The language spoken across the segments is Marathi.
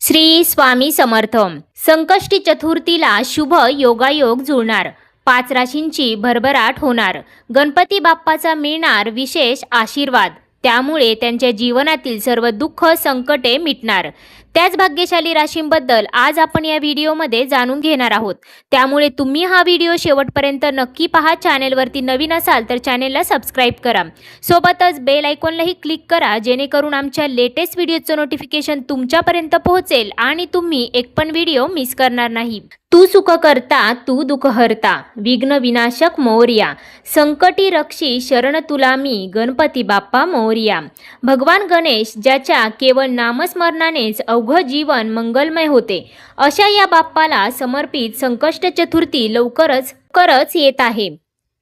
श्री स्वामी समर्थ. संकष्टी चतुर्थीला शुभ योगायोग जुळणार. 5 राशींची भरभराट होणार. गणपती बाप्पाचा मिळणार विशेष आशीर्वाद. त्यामुळे त्यांच्या जीवनातील सर्व दुःख संकटे मिटणार. त्याच भाग्यशाली राशींबद्दल आज आपण या व्हिडिओमध्ये जाणून घेणार आहोत. त्यामुळे तुम्ही हा व्हिडिओ शेवटपर्यंत नक्की पहा. चॅनेलवरती नवीन असाल तर चॅनेलला सबस्क्राईब करा. सोबतच बेल आयकॉनलाही क्लिक करा, जेणेकरून आमच्या लेटेस्ट व्हिडिओचं नोटिफिकेशन तुमच्यापर्यंत पोहोचेल आणि तुम्ही एक पण व्हिडिओ मिस करणार नाही. तू सुख करता तू दुःख हरता, विघ्न विनाशक मोरया. संकटी रक्षी शरण तुला मी, गणपती बाप्पा मोरया. भगवान गणेश ज्याच्या केवळ नामस्मरणानेच अवघं जीवन मंगलमय होते, अशा या बाप्पाला समर्पित संकष्ट चतुर्थी लवकरच येत आहे.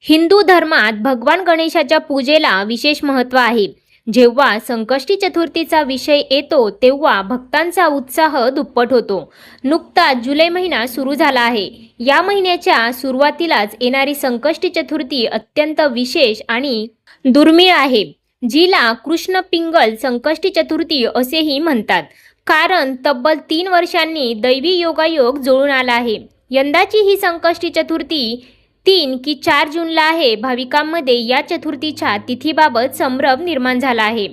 हिंदू धर्मात भगवान गणेशाच्या पूजेला विशेष महत्त्व आहे. जेव्हा संकष्टी चतुर्थीचा विषय येतो तेव्हा भक्तांचा उत्साह दुप्पट होतो. नुकताच जुलै महिना सुरू झाला आहे. या महिन्याच्या सुरुवातीलाच येणारी संकष्टी चतुर्थी अत्यंत विशेष आणि दुर्मिळ आहे, जिला कृष्ण पिंगल संकष्टी चतुर्थी असेही म्हणतात. कारण तब्बल 3 वर्षांनी दैवी योगायोग जुळून आला आहे. यंदाची ही संकष्टी चतुर्थी 3 की 4 जूनला आहे. भाविकांमध्ये या चतुर्थीच्या तिथीबाबत संभ्रम निर्माण झाला आहे.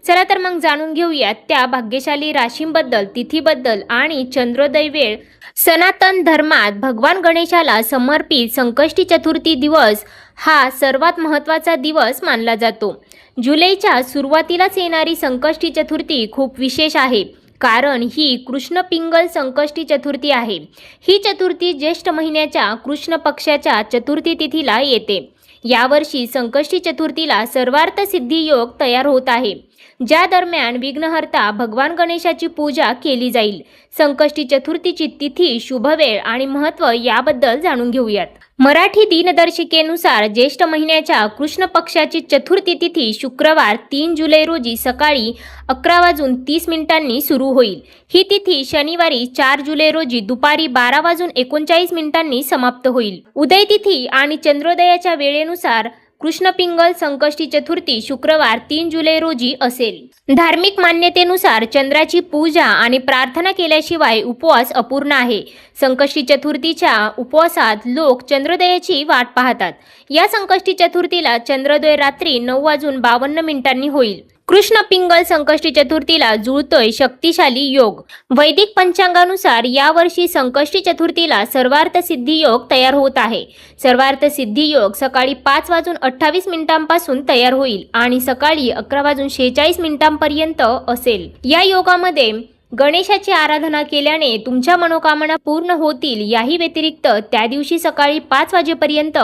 चला तर मग जाणून घेऊयात त्या भाग्यशाली राशींबद्दल, तिथीबद्दल आणि चंद्रोदय वेळ. सनातन धर्मात भगवान गणेशाला समर्पित संकष्टी चतुर्थी दिवस हा सर्वात महत्त्वाचा दिवस मानला जातो. जुलैच्या सुरुवातीलाच येणारी संकष्टी चतुर्थी खूप विशेष आहे, कारण ही कृष्ण पिंगल संकष्टी चतुर्थी आहे. ही चतुर्थी ज्येष्ठ महिन्याच्या कृष्ण पक्षाच्या चतुर्थी तिथीला येते. यावर्षी संकष्टी चतुर्थीला सर्वार्थ सिद्धी योग तयार होत आहे, ज्या दरम्यान विघ्नहर्ता भगवान गणेशाची पूजा केली जाईल. संकष्टी चतुर्थीची तिथी, शुभवेळ आणि महत्त्व याबद्दल जाणून घेऊयात. मराठी दिनदर्शिकेनुसार ज्येष्ठ महिन्याच्या कृष्ण पक्षाची चतुर्थी तिथी शुक्रवार 3 जुलै रोजी सकाळी 11:30 सुरू होईल. ही तिथी शनिवारी 4 जुलै रोजी दुपारी 12:39 समाप्त होईल. उदय तिथी आणि चंद्रोदयाच्या वेळेनुसार कृष्ण पिंगल संकष्टी चतुर्थी शुक्रवार 3 जुलै रोजी असेल. धार्मिक मान्यतेनुसार चंद्राची पूजा आणि प्रार्थना केल्याशिवाय उपवास अपूर्ण आहे. संकष्टी चतुर्थीच्या उपवासात लोक चंद्रोदयाची वाट पाहतात. या संकष्टी चतुर्थीला चंद्रोदय रात्री 9:52 होईल. कृष्ण पिंगल संकष्टी चतुर्थीला जुळतोय शक्तिशाली योग. वैदिक पंचांगानुसार यावर्षी संकष्टी चतुर्थीला सर्वार्थ सिद्धी योग तयार होत आहे. सर्वार्थ सिद्धी योग सकाळी 5:28 पासून तयार होईल आणि सकाळी 11:46 पर्यंत असेल. या योगामध्ये गणेशाची आराधना केल्याने तुमच्या मनोकामना पूर्ण होतील. याही व्यतिरिक्त त्या दिवशी सकाळी 5 वाजेपर्यंत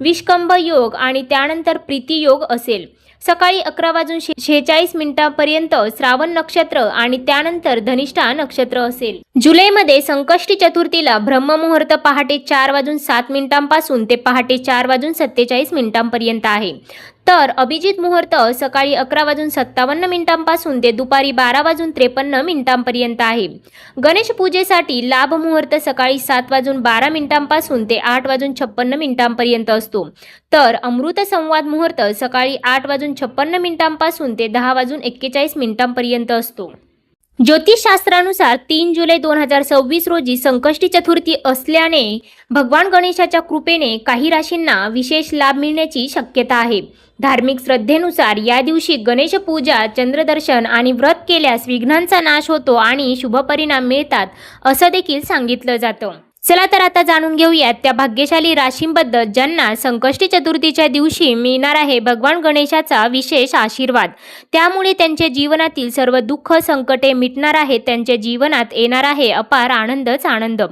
विष्कंभ योग आणि त्यानंतर प्रीती योग असेल. सकाळी 11:46 पर्यंत श्रावण नक्षत्र आणि त्यानंतर धनिष्ठा नक्षत्र असेल. जुलैमध्ये संकष्टी चतुर्थीला ब्रह्ममुहूर्त पहाटे 4:07 पासून ते पहाटे 4:47 पर्यंत आहे. तर अभिजित मुहूर्त सकाळी 11:57 पासून ते दुपारी 12:53 पर्यंत आहे. गणेश पूजेसाठी लाभ मुहूर्त सकाळी 7:12 पासून ते 8:56 पर्यंत असतो. तर अमृत संवाद मुहूर्त सकाळी 8:56 पासून ते 10:41 पर्यंत असतो. ज्योतिषशास्त्रानुसार 3 जुलै 2026 रोजी संकष्टी चतुर्थी असल्याने भगवान गणेशाच्या कृपेने काही राशींना विशेष लाभ मिळण्याची शक्यता आहे. धार्मिक श्रद्धेनुसार या दिवशी गणेश पूजा, चंद्रदर्शन आणि व्रत केल्यास विघ्नांचा नाश होतो आणि शुभ परिणाम मिळतात, असं देखील सांगितलं जातं. चला तर आता जाणून घेऊयात त्या भाग्यशाली राशींबद्दल, ज्यांना संकष्टी चतुर्थीच्या दिवशी मिळणार आहे भगवान गणेशाचा विशेष आशीर्वाद. त्यामुळे त्यांच्या जीवनातील सर्व दुःख संकटे मिटणार आहेत. त्यांच्या जीवनात येणार आहे अपार आनंदच आनंद.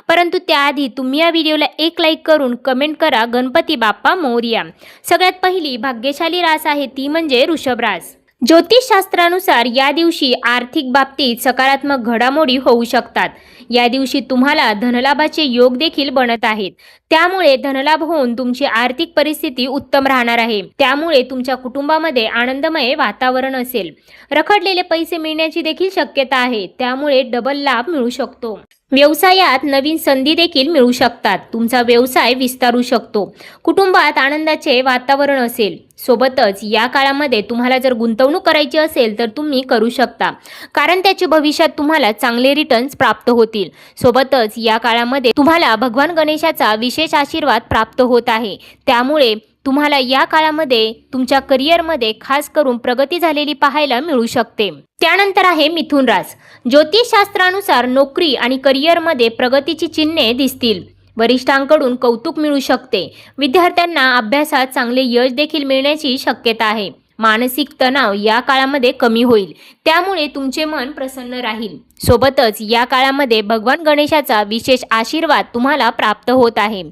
परंतु त्याआधी तुम्ही या व्हिडिओला एक लाईक करून कमेंट करा, गणपती बाप्पा मोरया. सगळ्यात पहिली भाग्यशाली रास आहे ती म्हणजे वृषभ रास. ज्योतिषशास्त्रानुसार या दिवशी आर्थिक बाबतीत सकारात्मक घडामोडी होऊ शकतात. या दिवशी तुम्हाला धनलाभाचे योग देखील बनत आहेत. त्यामुळे धनलाभ होऊन तुमची आर्थिक परिस्थिती उत्तम राहणार आहे. त्यामुळे तुमच्या कुटुंबामध्ये आनंदमय वातावरण असेल. रखडलेले पैसे मिळण्याची देखील शक्यता आहे. त्यामुळे डबल लाभ मिळू शकतो. व्यवसायात नवीन संधी देखील मिळू शकतात. तुमचा व्यवसाय विस्तारू शकतो. कुटुंबात आनंदाचे वातावरण असेल. सोबतच या काळामध्ये तुम्हाला जर गुंतवणूक करायची असेल तर तुम्ही करू शकता, कारण त्याचे भविष्यात तुम्हाला चांगले रिटर्न्स प्राप्त होतील. सोबतच या काळामध्ये तुम्हाला भगवान गणेशाचा विशेष आशीर्वाद प्राप्त होत आहे. त्यामुळे तुम्हाला या काळामध्ये तुमच्या करिअरमध्ये खास करून प्रगती झालेली पाहायला मिळू शकते. त्यानंतर आहे मिथुन रास. ज्योतिषशास्त्रानुसार नोकरी आणि करिअरमध्ये प्रगतीची चिन्हे दिसतील. वरिष्ठांकडून कौतुक मिळू शकते. विद्यार्थ्यांना अभ्यासात चांगले यश देखील मिळण्याची शक्यता आहे. मानसिक तणाव या काळामध्ये कमी होईल. त्यामुळे तुमचे मन प्रसन्न राहील. सोबतच या काळामध्ये भगवान गणेशाचा विशेष आशीर्वाद तुम्हाला प्राप्त होत आहे.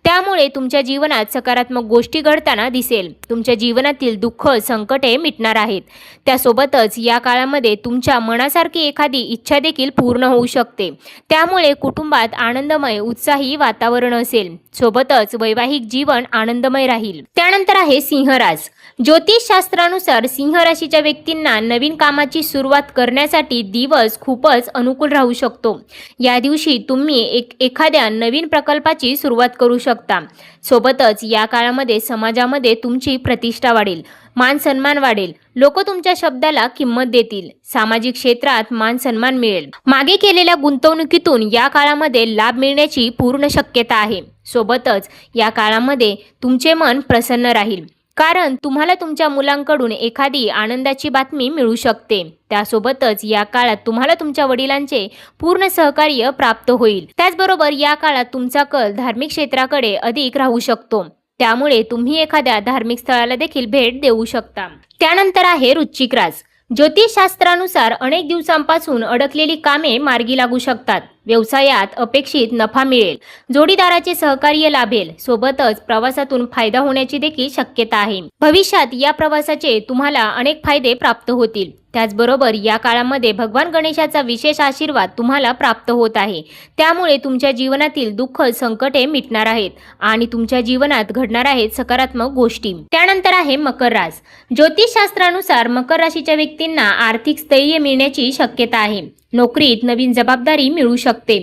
त्यामुळे तुमच्या जीवनात सकारात्मक गोष्टी घडताना दिसेल. तुमच्या जीवनातील दुःख संकटे मिटणार आहेत. त्यासोबतच या काळामध्ये तुमच्या मनासारखी एखादी इच्छा देखील पूर्ण होऊ शकते. त्यामुळे कुटुंबात आनंदमय उत्साही वातावरण असेल. सोबतच वैवाहिक जीवन आनंदमय राहील. त्यानंतर आहे सिंह रास. ज्योतिषशास्त्रानुसार सिंह राशीच्या व्यक्तींना नवीन कामाची सुरुवात करण्यासाठी दिवस खूपच अनुकूल राहू शकतो. या दिवशी तुम्ही एखाद्या नवीन प्रकल्पाची सुरुवात करू शकता. सोबतच या काळामध्ये समाजामध्ये तुमची प्रतिष्ठा वाढेल. मान सन्मान वाढेल. लोक तुमच्या शब्दाला किंमत देतील. सामाजिक क्षेत्रात मान सन्मान मिळेल. मागे केलेल्या गुंतवणुकीतून या काळामध्ये लाभ मिळण्याची पूर्ण शक्यता आहे. सोबतच या काळामध्ये तुमचे मन प्रसन्न राहील, कारण तुम्हाला तुमच्या मुलांकडून एखादी आनंदाची बातमी मिळू शकते. त्यासोबतच या काळात तुम्हाला तुमच्या वडिलांचे पूर्ण सहकार्य प्राप्त होईल. त्याचबरोबर या काळात तुमचा कल धार्मिक क्षेत्राकडे अधिक राहू शकतो. त्यामुळे तुम्ही एखाद्या धार्मिक स्थळाला देखील भेट देऊ शकता. त्यानंतर आहे वृश्चिक रास. ज्योतिषशास्त्रानुसार अनेक दिवसांपासून अडकलेली कामे मार्गी लागू शकतात. व्यवसायात अपेक्षित नफा मिळेल. जोडीदाराचे सहकार्य लाभेल. सोबतच प्रवासातून फायदा होण्याची देखील शक्यता आहे. भविष्यात या प्रवासाचे तुम्हाला अनेक फायदे प्राप्त होतील. त्याचबरोबर या काळामध्ये भगवान गणेशाचा विशेष आशीर्वाद तुम्हाला प्राप्त होत आहे. त्यामुळे तुमच्या जीवनातील दुःख संकटे मिटणार आहेत आणि तुमच्या जीवनात घडणार आहेत सकारात्मक गोष्टी. त्यानंतर आहे मकर रास. ज्योतिषशास्त्रानुसार मकर राशीच्या व्यक्तींना आर्थिक स्थैर्य मिळण्याची शक्यता आहे. नोकरीत नवीन जबाबदारी मिळू शकते.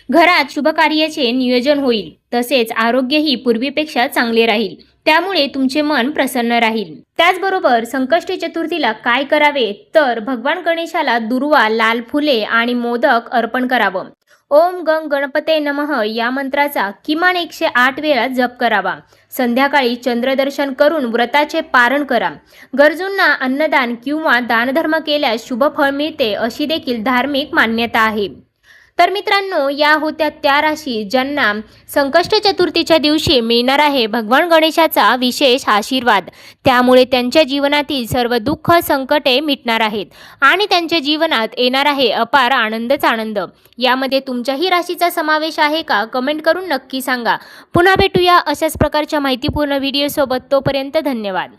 घरात शुभकार्याचे नियोजन होईल. तसेच आरोग्यही पूर्वीपेक्षा चांगले राहील. त्यामुळे तुमचे मन प्रसन्न राहील. त्याचबरोबर संकष्टी चतुर्थीला काय करावे तर भगवान गणेशाला दुर्वा, लाल फुले आणि मोदक अर्पण करावं. ओम गंग गणपते नमः या मंत्राचा किमान 108 वेळा जप करावा. संध्याकाळी चंद्रदर्शन करून व्रताचे पारण करा. गरजूंना अन्नदान किंवा दानधर्म केल्यास शुभ फळ मिळते अशी देखील धार्मिक मान्यता आहे. तर मित्रांनो, या होत्या त्या राशी ज्यांना संकष्ट चतुर्थीच्या दिवशी मिळणार आहे भगवान गणेशाचा विशेष आशीर्वाद. त्यामुळे त्यांच्या जीवनातील सर्व दुःख संकटे मिटणार आहेत आणि त्यांच्या जीवनात येणार आहे अपार आनंदच आनंद. यामध्ये तुमच्याही राशीचा समावेश आहे का? कमेंट करून नक्की सांगा. पुन्हा भेटूया अशाच प्रकारच्या माहितीपूर्ण व्हिडिओसोबत. तोपर्यंत धन्यवाद.